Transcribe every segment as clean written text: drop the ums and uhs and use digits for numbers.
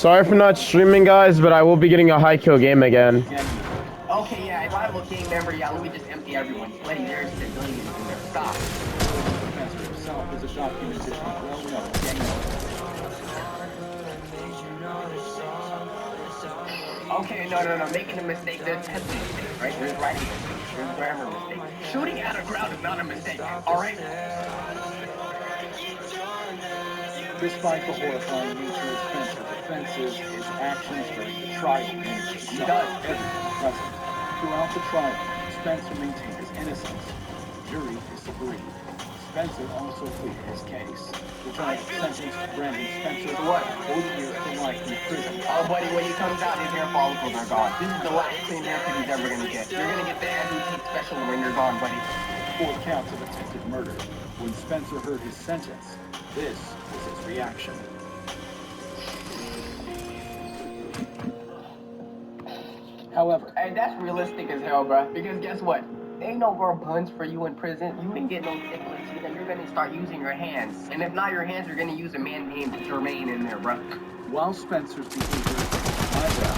Sorry for not streaming, guys, but I will be getting a high kill game again. Okay, yeah, if I'm a gang member, yeah, let me just empty everyone's plate. There's civilians in there. Stop. Spencer himself is a documented well-known gang member. Okay, no. Making a mistake, there's testing mistakes, right? There's writing mistakes, there's grammar mistakes. Shooting at a crowd is not a mistake, alright? Despite the horrifying nature of Spencer's offenses, his actions during the trial managed to shock everyone present. Throughout the trial, Spencer maintained his innocence. The jury disagreed. Spencer also pleaded his case. The judge sentenced Brandon Spencer to 40 years to life in prison. Oh, buddy, when he comes out, his hair follicles are gone. This is the last clean haircut he's ever gonna get. You're gonna get the MVP special when you're gone, buddy. 4 counts of attempted murder. When Spencer heard his sentence, this was his reaction. However, Hey, that's realistic as hell, bruh. Because guess what? There ain't no more buns for you in prison. You ain't get no tickets. You're gonna start using your hands. And if not your hands, you're gonna use a man named Jermaine in there, bruh. while Spencer's behavior is eyebrow,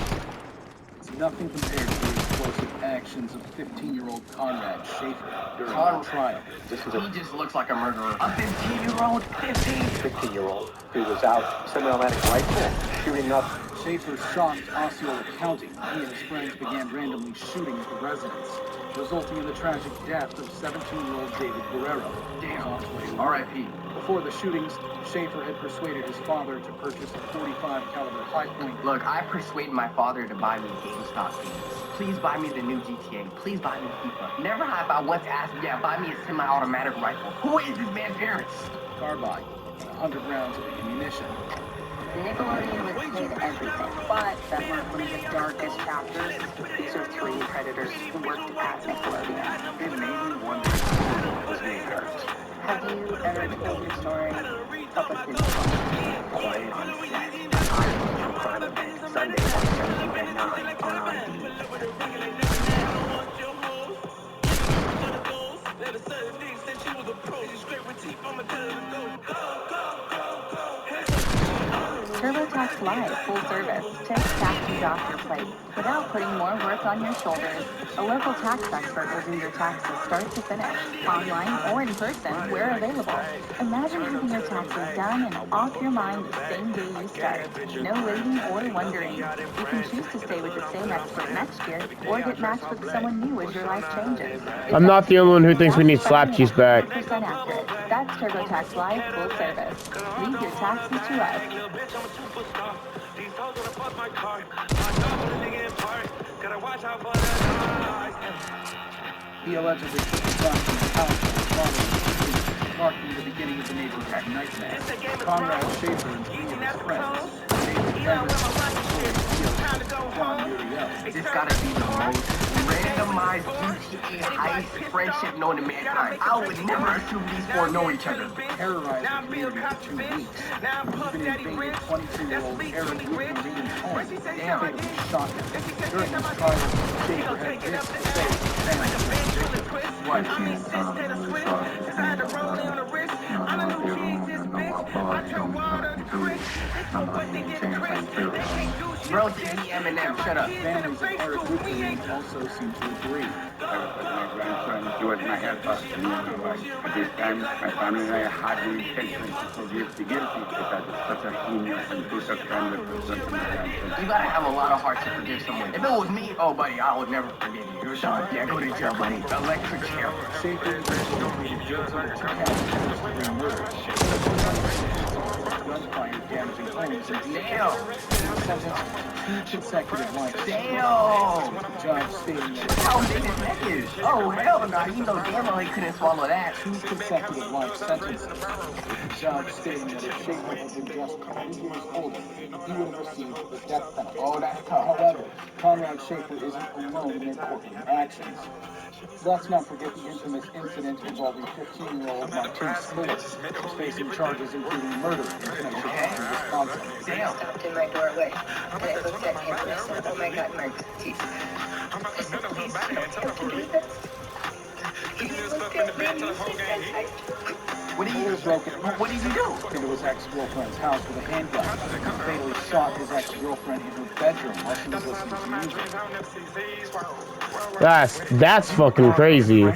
it's nothing compared to the explosive actions of 15-year-old Conrad Schaefer during the trial. He just looks like a murderer. A 15-year-old? 15-year-old who was out semi-automatic rifle shooting up. Schaefer shocked Osceola County. He and his friends began randomly shooting at the residents, resulting in the tragic death of 17-year-old David Guerrero. Damn. R.I.P. Before the shootings, Schaefer had persuaded his father to purchase a .45 caliber Hi-Point. Look, I persuaded my father to buy me GameStop games. Please buy me the new GTA. Please buy me FIFA. Never have I once asked, yeah, buy me a semi-automatic rifle. Who is this man's parents? Carbine, and 100 rounds of ammunition. Nickelodeon would say everything, but that weren't one of the darkest chapters. These are 3 predators who worked at Nickelodeon. It made me wonder who was being hurt. Have you ever told your story publicly? Quiet on set. I was from Crime Event. Sunday, 1:17 at 9 on ID. TurboTax Live, full service. Take taxes off your plate without putting more work on your shoulders. A local tax expert will do your taxes start to finish, online or in person, where available. Imagine having your taxes done and off your mind the same day you start. No waiting or wondering. You can choose to stay with the same expert next year or get matched with someone new as your life changes. I'm not the only one who thinks we need slap cheese back. 100% accurate. That's TurboTax Live, full service. Leave your taxes to us. He allegedly took the gun from the house of his father, marking the beginning of the neighborhood nightmare. Conrad Schaefer and 3 of his friends, David Evans, John Uriel. This gotta be the most randomized GTA heist friendship known to mankind. I would never assume these 4 know each other. Terrorized the community for 2 weeks. Even invaded 22-year-old Aaron Marine home. Damn, shot him. During this trial, Schaefer had this to say to his family. What? Bro, TV Eminem, shut up. Families of Eric Woodward also seem to agree. I was with my grandson. He was my helper and me and my wife. At this time, my family and I had the intention to forgive the guilty because it's such a heinous and brutal crime that was done to my grandson. You gotta have a lot of heart to forgive someone. If it was me, oh, buddy, I would never forgive you. Sean, yeah, go to jail, buddy. Electric chair. Schaefer is pleaded guilty to 2 counts of first-degree murder. Gunfire damaging homes and Damn. sentenced 2 consecutive life Damn. The judge stating that How big his neck is? Oh, hell no. You know damn well he couldn't swallow that. 2 consecutive life sentences. The judge stating that if Schaefer had been just 3 years older, he would have received the death penalty. Oh, that's tough. However, Conrad Schaefer isn't alone in their courtroom actions. Let's not forget the infamous incident involving 15-year-old Martins Lewis, who's facing charges including murder in connection with Wisconsin. Damn. Stopped in my doorway, and I looked at him and I said, "Oh my God, Mark, please." I said, "Please, you don't have to do this." He looked at me and he said, What did Fuller broke What did you do? into his ex-girlfriend's house with a handgun and fatally shot his ex-girlfriend in her bedroom while she was listening to music. That's fucking crazy.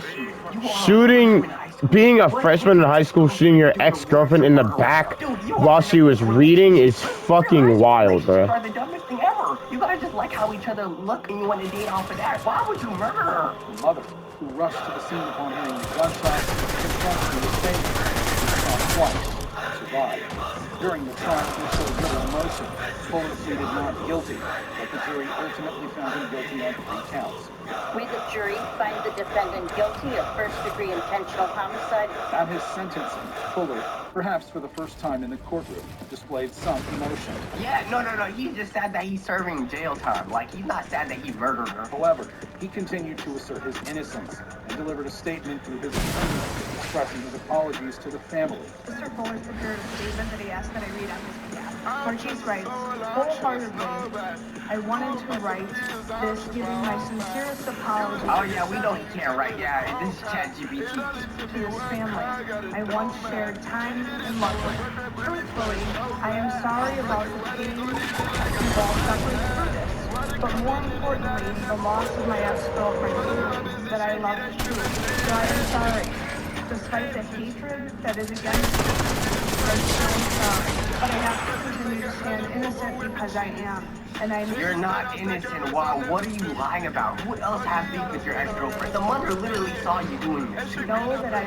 Shooting, being a freshman in high school, shooting your ex-girlfriend in the back while she was reading is fucking wild, bro. Are the dumbest thing ever. You gotta just like how each other look and you want to date off of that. Why would you murder her? The mother, who rushed to the scene upon hearing the gunshots, confessed to the statement. She shot twice, survived. During the trial, he showed little emotion. Fuller pleaded not guilty, but the jury ultimately found him guilty on 3 counts. We, the jury, find the defendant guilty of first-degree intentional homicide. At his sentencing, Fuller, perhaps for the first time in the courtroom, displayed some emotion. Yeah, no. He's just sad that he's serving jail time. Like, he's not sad that he murdered her. However, he continued to assert his innocence and delivered a statement through his attorney expressing his apologies to the family. Mr. Fuller prepared a statement that he asked that I read on his behalf. Marquise writes, wholeheartedly, I wanted to write this giving my sincerest apology. Oh yeah, we know he can't write. Yeah, this is ChatGPT. To his family I once shared time and love with. Truthfully, I am sorry about the pain you've all suffered through this, but more importantly, the loss of my ex-girlfriend that I loved too. So I am sorry. Despite the hatred that is against me, I'm sorry. But I have to continue to stand innocent because I am. And I You're not innocent. Wow, what are you lying about? Who else has beef with your ex-girlfriend? The mother literally saw you doing this. know that I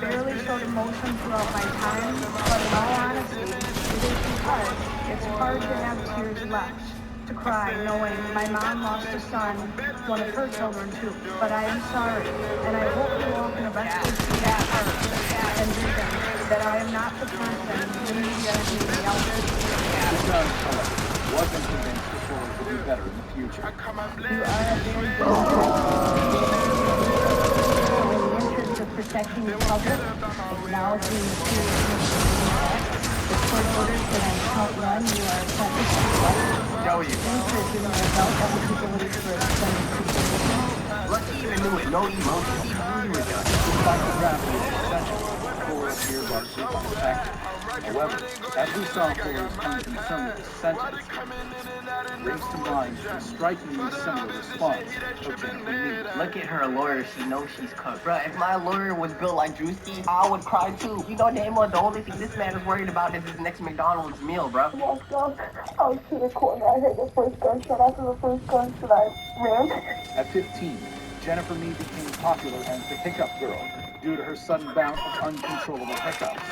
barely showed emotion throughout my time, but in all honesty, it is because it's hard to have tears left, to cry knowing my mom lost a son, one of her children too. But I am sorry, and I hope you all can eventually see that and reason that I am not the person the media has made me out to be. The judge, however, wasn't convinced that Fuller would do better in the future. You are a very good In the interest of protecting the public, acknowledging the seriousness of the facts, the court orders that on count 1 you are sentenced to life Show you. in prison without eligibility for extended supervision. Lucky even knew it. No emotion. He knew you were done. Despite the draft of the session, Fuller appeared largely unaffected. However, as we saw Fuller's unconcern with the sentence, brings to mind a strikingly similar response of Jennifer Meade. Look at her lawyer. She knows she's cooked. Bruh, if my lawyer was built like Drewski, I would cry too. You know damn well the only thing this man is worried about is his next McDonald's meal, bruh. I was to the corner. I heard the first gunshot. After the first gunshot, I ran. At 15, Jennifer Meade became popular as the Hiccup Girl due to her sudden bout of uncontrollable hiccups.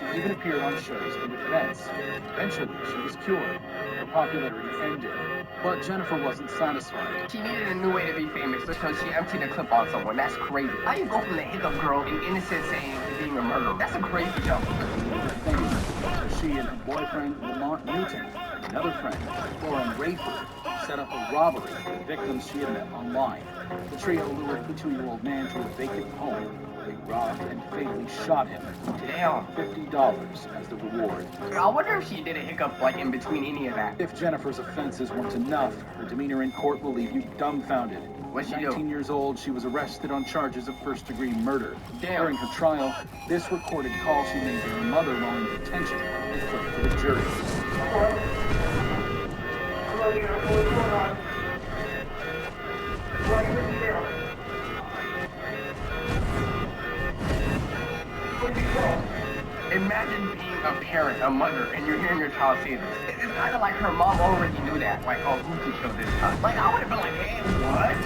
She even appeared on shows in events. Eventually, she was cured. Her popularity ended. But Jennifer wasn't satisfied. She needed a new way to be famous, so she emptied a clip on someone. That's crazy. How you go from the hiccup girl in innocent saying to being a murderer? That's a crazy jump. She and her boyfriend, Lamont Newton, another friend, Lauren Rayford, set up a robbery for the victims she had met online. The trio lured the 2-year-old man to a vacant home. They robbed and fatally shot him. Damn. $50 as the reward. I wonder if she did a hiccup like in between any of that. If Jennifer's offenses weren't enough, her demeanor in court will leave you dumbfounded. What'd she do? 19 years old, she was arrested on charges of first-degree murder. Damn. During her trial, this recorded call she made to her mother while in detention was played for the jury. Imagine being a parent, a mother, and you're hearing your child say this. It's kind of like her mom already knew that. Like, oh, who can kill this child? Like, I would have been like, hey, what?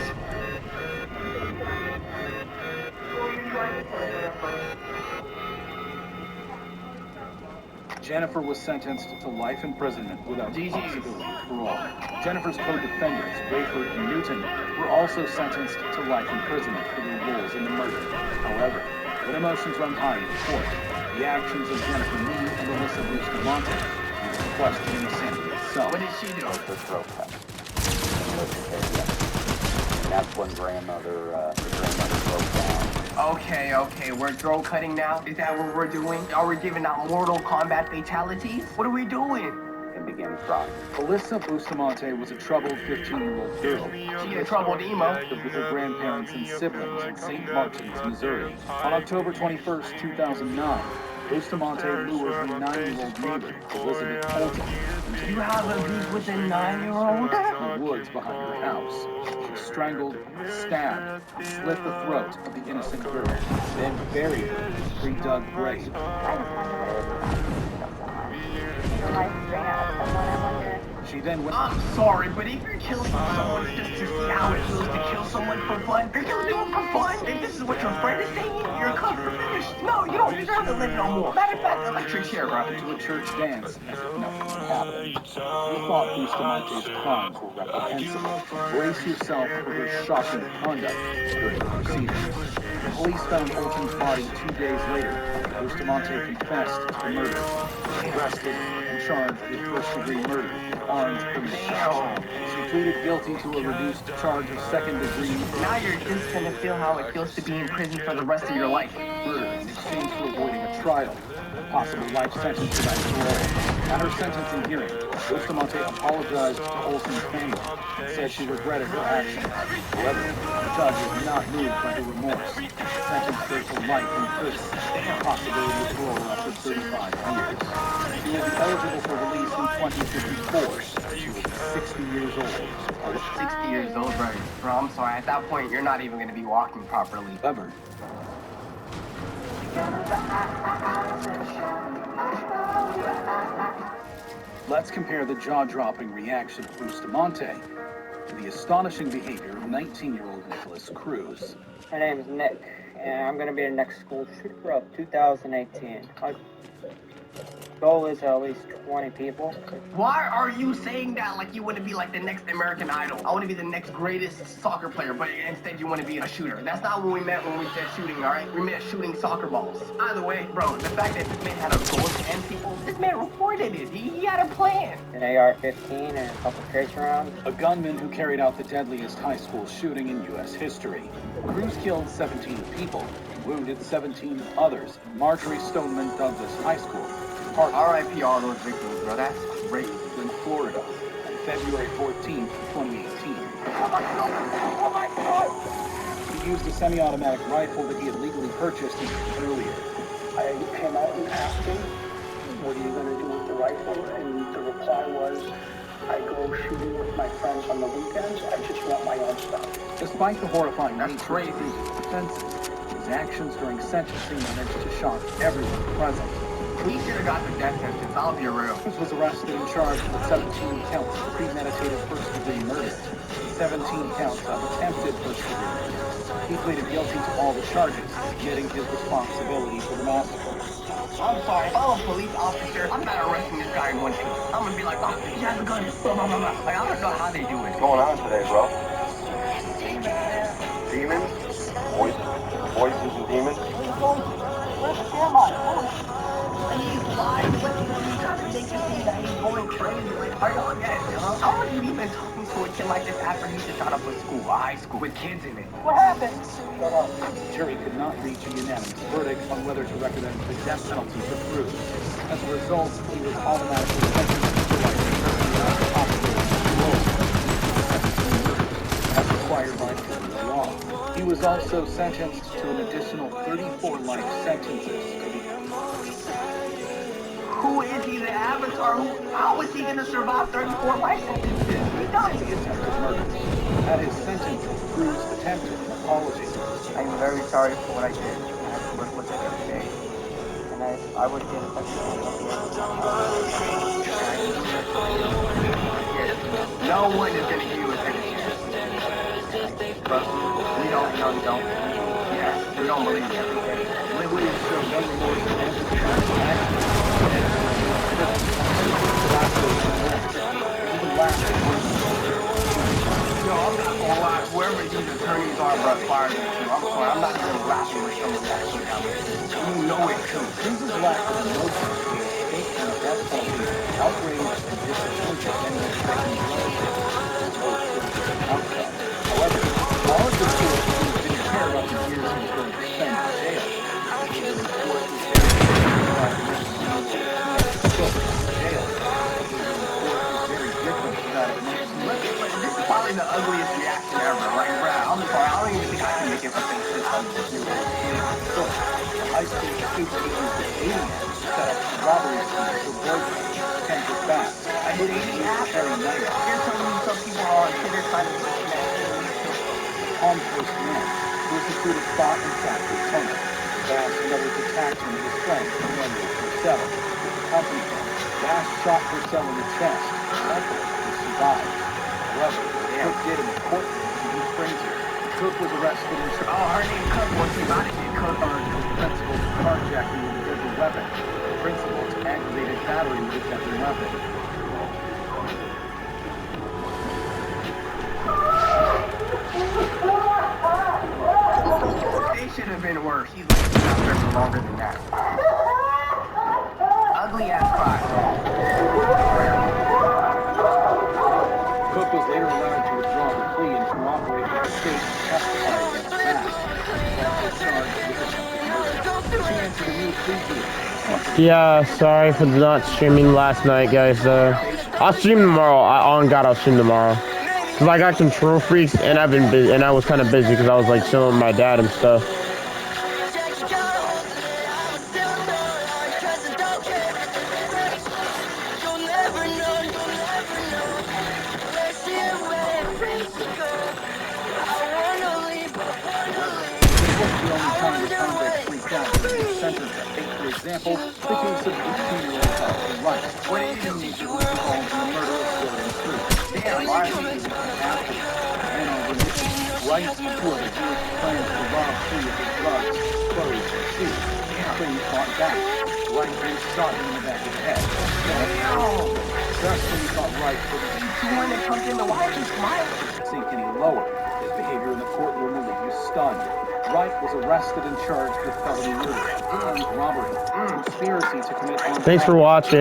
Jennifer was sentenced to life imprisonment without the GG's. possibility of parole. Jennifer's co-defendants, Rayford and Newton, were also sentenced to life imprisonment for their roles in the murder. However, when emotions run high in court, the actions of Jennifer Meade and Alyssa Bustamante question insanity itself. What did she do? The throat cut. And that's when the grandmother broke down. Okay, we're throat cutting now? Is that what we're doing? Are we giving out Mortal Kombat fatalities? What are we doing? And began begin crying. Alyssa Bustamante was a troubled 15-year-old girl. She a troubled emo. Lived with her grandparents and siblings in St. Martins, Missouri. On October 21st, 2009, Bustamante lured her 9-year-old neighbor, Elizabeth Colton, You have a beef with a 9-year-old? into the woods behind her house. She strangled, stabbed, and slit the throat of the innocent girl, then buried her in a pre-dug grave. I just wonder what it is about to kill someone. Your life is bring out someone, I wonder. She then went... I'm sorry, but if you're killing someone just to see how it feels to kill someone for fun, you're gonna do it for fun, and this is what your friend is saying, you're a cover finish. No, you don't deserve to live no more. Matter of fact, electric chair, bro. to a church dance as if nothing had happened. We thought Bustamante's crimes were reprehensible. Brace yourself for her shocking conduct during the proceedings. Police found Colton's body 2 days later. Bustamante confessed to the murder. She was arrested and charged with first-degree murder, armed criminal action. She pleaded guilty to a reduced charge of second-degree Now you're just gonna feel how it feels to be in prison for the rest of your life. murder in exchange for avoiding a trial, a possible life sentence without parole. At her sentencing hearing, Bustamante apologized to Olsen's family and said she regretted her actions. However, the judge was not moved by her remorse. He sentenced her to life in prison, with the possibility of parole after 35 years. She will be eligible for release in 2054. She will be 60 years old. 60 years old, right? Bro, I'm sorry. At that point, you're not even gonna be walking properly. However, let's compare the jaw-dropping reaction of Bustamante to the astonishing behavior of 19-year-old Nicholas Cruz. My name is Nick, and I'm going to be the next school shooter of 2018. My goal is at least 20 people. Why are you saying that like you want to be like the next American Idol? I want to be the next greatest soccer player, but instead you want to be a shooter. That's not what we meant when we said shooting, all right? We meant shooting soccer balls. Either way, bro, the fact that this man had a goal to end people, this man reported it. He had a plan. An AR-15 and a couple trace rounds. A gunman who carried out the deadliest high school shooting in U.S. history. Cruz killed 17 people and wounded 17 others in Marjorie Stoneman Douglas High School. R.I.P. all those victims, bro. That's great. In Florida on February 14, 2018. He used a semi-automatic rifle that he had legally purchased years earlier. I came out and asked him, what are you going to do with the rifle? And the reply was, I go shooting with my friends on the weekends. I just want my own stuff. Despite the horrifying nature of his defenses, his actions during sentencing managed to shock everyone present. He should have got the death sentence, I'll be real. Cruz was arrested and charged with 17 counts of premeditated first-degree murder, 17 counts of attempted first-degree murder. He pleaded guilty to all the charges, admitting his responsibility for the massacre. I'm sorry, if I'm a police officer, I'm not arresting this guy in one piece. I'm gonna be like, oh, he has a gun, blah, blah, blah, blah. Like, I don't know how they do it. What's going on today, bro? Demons? Voices and demons? He's lying, but he's trying to make you think that he's going crazy. Like, are y'all dead, huh? How are you even talking to a kid like this after he just shot up a school, a high school, with kids in it? What happened? The jury could not reach a unanimous verdict on whether to recommend the death penalty for Cruz. As a result, he was automatically sentenced to life in prison without the possibility of parole, as required by federal law. He was also sentenced to an additional 34 life sentences to be. Who is he, the Avatar? How is he gonna survive 34 life sentences? He died. He attempted murder. At his sentence, Cruz attempted an apology. I'm very sorry for what I did. I have to work with it every day. And I would get in touch with No one is gonna give you a second chance. But we don't. Yeah, we don't believe you. Williams showed no remorse and empathy. Yo, I'm not gonna lie. Whoever these attorneys are, bro, fired them too. I'm sorry. I'm not even laughing with some of that shit out there. You know it too. Cruz's lack of emotion, his escape from the death penalty, outrage and disappointment and expecting outcome. However, all of the court didn't care about the years he was going to spend in jail. The court was very jail. This is probably the ugliest reaction ever. Like, bro, I'm sorry. I don't even think I can make it something this ugly. So, the high school case agents with aliens set up robbery schemes for boyfriends, Ken Bass. I did 80 apps. Terry Knight. Here's some people are on Twitter trying to push that. Tom First Man, who was recruited thought and fact with Tony. Bass and others attacked him and his friends in January 27. Company Bass shot Purcell in the chest. Luckily, he survived. However, Cook did in the courtroom even crazier. Cook was arrested and Oh, her name Cook. What's she about to get Cook? charged with principal carjacking with a deadly weapon. Principal to aggravated battery with a deadly weapon. They should have been worse. He's like out there for longer than that. Ugly ass cry. Cook was later allowed to withdraw the plea and cooperate with the state to testify against Bass. He was also charged with attempted murder. She entered a new plea deal. Yeah, sorry for not streaming last night, guys. I'll stream tomorrow. On God, I'll stream tomorrow. Cause I got Control Freaks, and I've been busy, and I was kind of busy because I was like chilling with my dad and stuff. For example, the case of 18-year-old Carlton Rice, when a teenager was involved in the murder of Jordan Street. Damn, why is he and over Rice and two other Jewish planned to rob three of his drugs, clothes, and shoes. Clean fought back. Rice then shot him in the back of the head. That's when he thought Rice was the one that comes in the White House smiling. Sink any lower. His behavior in the courtroom will leave you stunned. Wright was arrested and charged with felony murder, armed robbery, conspiracy to commit armed Thanks for watching.